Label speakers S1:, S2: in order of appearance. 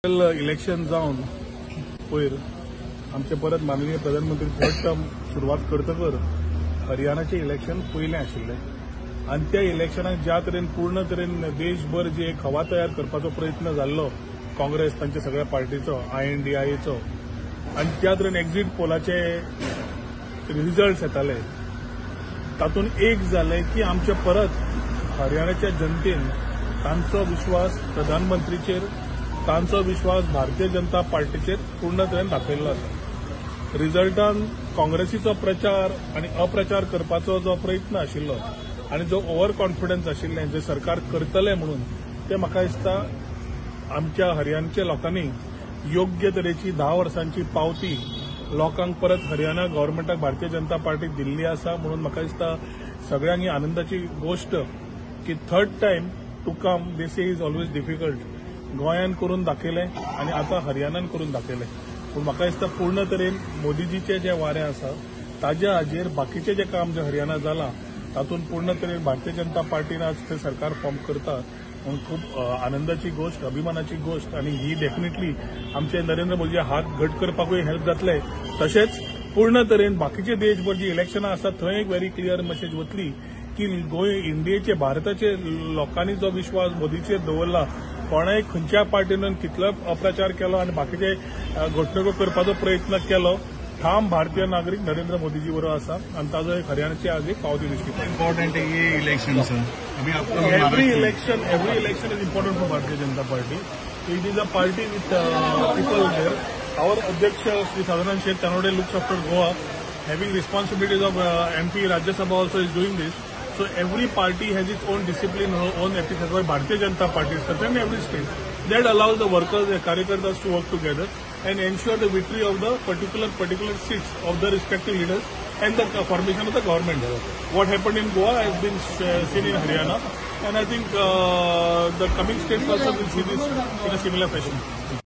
S1: Election जावन पयर आमचे परत माननीय प्रधानमंत्री थर्ड टर्म सुरवात करतकर हरियाणाचे इलेक्शन पयलें आशिल्लें आनी त्या इलेक्शनाक ज्या तरेन पूर्ण तरेन देशभर जी एक हवा तयार करपाचो प्रयत्न जाल्लो काँग्रेस तांच्या सगळ्या पार्टीचो INDIAचो आनी त्या तरेन एक्झिट पोलाचे रिजल्ट्स येताले तातूंत एक जालें की आमचे परत हरियाणाच्या जनतेन तांचो विश्वास प्रधानमंत्रीचेर तांचो विश्वास भारतीय जनता पार्टीचेर पूर्ण तरेन दाखयल्लो आसा। रिजल्टान काँग्रेसीचो प्रचार आनी अप्रचार करपाचो जो प्रयत्न आशिल्लो आनी जो ओव्हर कॉन्फिडन्स आशिल्लें जे सरकार करतले म्हणून ते म्हाका दिसता आमच्या हरियाणाच्या लोकांनी योग्य तरेची 10 वर्सांची पावती लोकांक परत हरियाणा गव्हर्नमेंटाक भारतीय जनता पार्टी दिल्ली आसा म्हणून म्हाका दिसता सगळ्यांनी आनंदाची गोष्ट की third time to come this is always difficult गोंयान करून दाखयलें आनी आतां हरियाणान करून दाखयलें पूण म्हाका दिसता पूर्ण तरेन मोदीजीचें जें वारें आसा ताज्या हाजेर बाकीचें जें काम जें हरियाणा जालां तातूंत पूर्ण तरेन भारतीय जनता पार्टीन आज थंय सरकार फॉर्म करता म्हणून खूब आनंदाची गोष्ट अभिमानाची गोष्ट आनी ही डेफिनेटली आमचे नरेंद्र मोदी हात घट करपाकूय हेल्प जातले तशेंच पूर्ण तरेन बाकीचे देशभर जी इलेक्शनां आसात थंय एक व्हेरी क्लियर मेसेज वतली की गोंय इंडियेचे भारताचे लोकांनी जो विश्वास मोदीचेर दवरला कोणाय खंयच्या पार्टीन कितलो अप्रचार केलो आनी बाकीचे घटणुको करपाचो प्रयत्न केलो ठाम भारतीय नागरीक नरेंद्र मोदीजी बरोबर आसा आनी ताजो एक हरियाणाची आज एक पावती दिश्टी पडटा।
S2: इम्पोर्टेंट है ये इलेक्शन सर अभी आपको
S1: every election is important for Bharatiya Janata Party. It is a party with people there. Our अध्यक्ष Shri Sadanand Shet Tanavade looks after Goa having responsibilities of MP Rajya Sabha also is doing this. So every party has its own discipline, own ethics. That's why Bharatiya Janata Party is concerned in every state. That allows the workers, the Karyakartas to work together and ensure the victory of the particular seats of the respective leaders and the formation of the government. What happened in Goa has been seen in Haryana, and I think the coming states also will see this in a similar fashion.